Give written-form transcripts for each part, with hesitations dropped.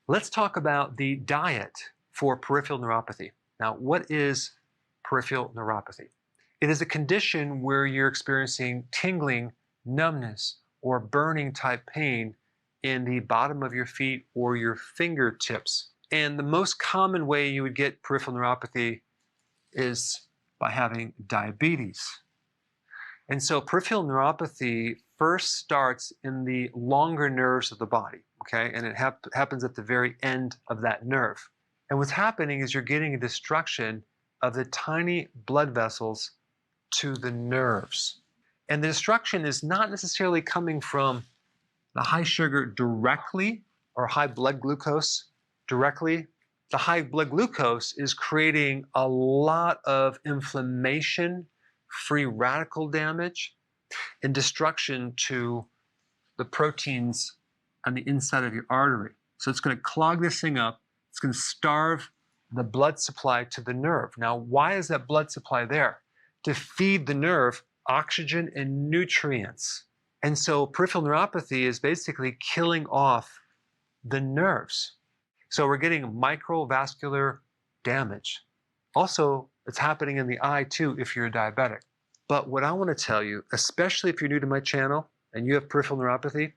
Let's talk about the diet for peripheral neuropathy. Now, what is peripheral neuropathy? It is a condition where you're experiencing tingling, numbness, or burning type pain in the bottom of your feet or your fingertips. And the most common way you would get peripheral neuropathy is by having diabetes. And so peripheral neuropathy first starts in the longer nerves of the body, okay? And it happens at the very end of that nerve. And what's happening is you're getting a destruction of the tiny blood vessels to the nerves. And the destruction is not necessarily coming from the high sugar directly or high blood glucose directly. The high blood glucose is creating a lot of inflammation, free radical damage, and destruction to the proteins on the inside of your artery. So it's going to clog this thing up. It's going to starve the blood supply to the nerve. Now, why is that blood supply there? To feed the nerve oxygen and nutrients. And so peripheral neuropathy is basically killing off the nerves. So we're getting microvascular damage. Also, it's happening in the eye too if you're a diabetic. But what I want to tell you, especially if you're new to my channel and you have peripheral neuropathy,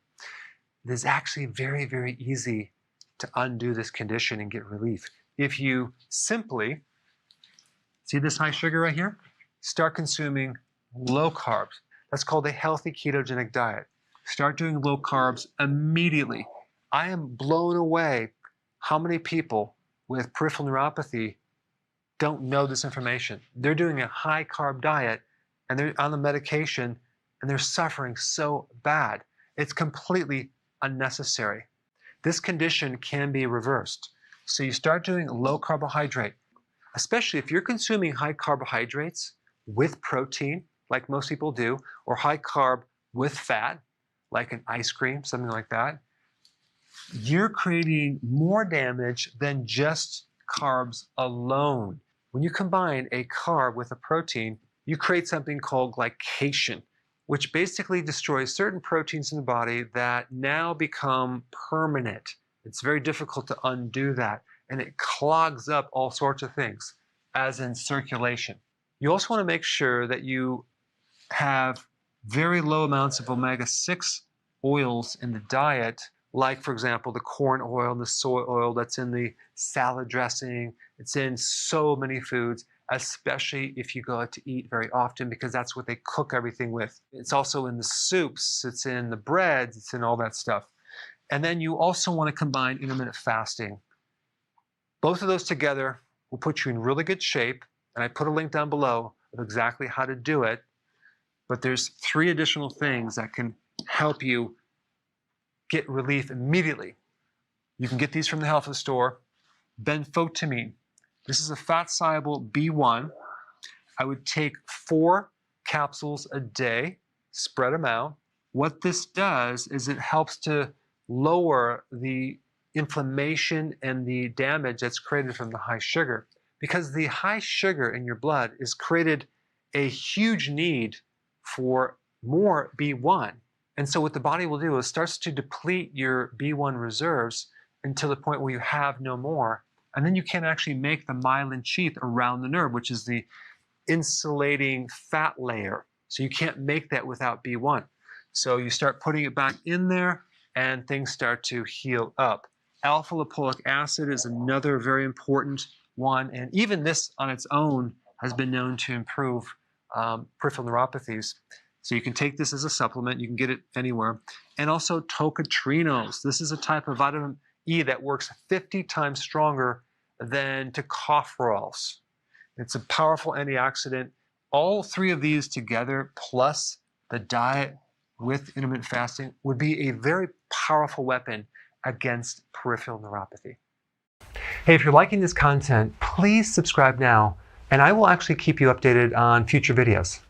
it is actually very, very easy to undo this condition and get relief. If you simply, see this high sugar right here? Start consuming low carbs. That's called a healthy ketogenic diet. Start doing low carbs immediately. I am blown away how many people with peripheral neuropathy don't know this information. They're doing a high carb diet and they're on the medication and they're suffering so bad. It's completely unnecessary. This condition can be reversed. So you start doing low carbohydrate, especially if you're consuming high carbohydrates with protein, like most people do, or high carb with fat, like an ice cream, something like that. You're creating more damage than just carbs alone. When you combine a carb with a protein, you create something called glycation, which basically destroys certain proteins in the body that now become permanent. It's very difficult to undo that, and it clogs up all sorts of things, as in circulation. You also want to make sure that you have very low amounts of omega-6 oils in the diet, like, for example, the corn oil and the soy oil that's in the salad dressing. It's in so many foods, especially if you go out to eat very often, because that's what they cook everything with. It's also in the soups, it's in the breads, it's in all that stuff. And then you also want to combine intermittent fasting. Both of those together will put you in really good shape, and I put a link down below of exactly how to do it. But there's 3 additional things that can help you get relief immediately. You can get these from the health food store. Benfotiamine. This is a fat-soluble B1. I would take 4 capsules a day, spread them out. What this does is it helps to lower the inflammation and the damage that's created from the high sugar. Because the high sugar in your blood is created a huge need for more B1. And so what the body will do is starts to deplete your B1 reserves until the point where you have no more. And then you can't actually make the myelin sheath around the nerve, which is the insulating fat layer. So you can't make that without B1. So you start putting it back in there and things start to heal up. Alpha lipoic acid is another very important one. And even this on its own has been known to improve peripheral neuropathies. So you can take this as a supplement. You can get it anywhere. And also tocotrienols. This is a type of vitamin E that works 50 times stronger than tocopherols. It's a powerful antioxidant. All 3 of these together, plus the diet with intermittent fasting, would be a very powerful weapon against peripheral neuropathy. Hey, if you're liking this content, please subscribe now, and I will actually keep you updated on future videos.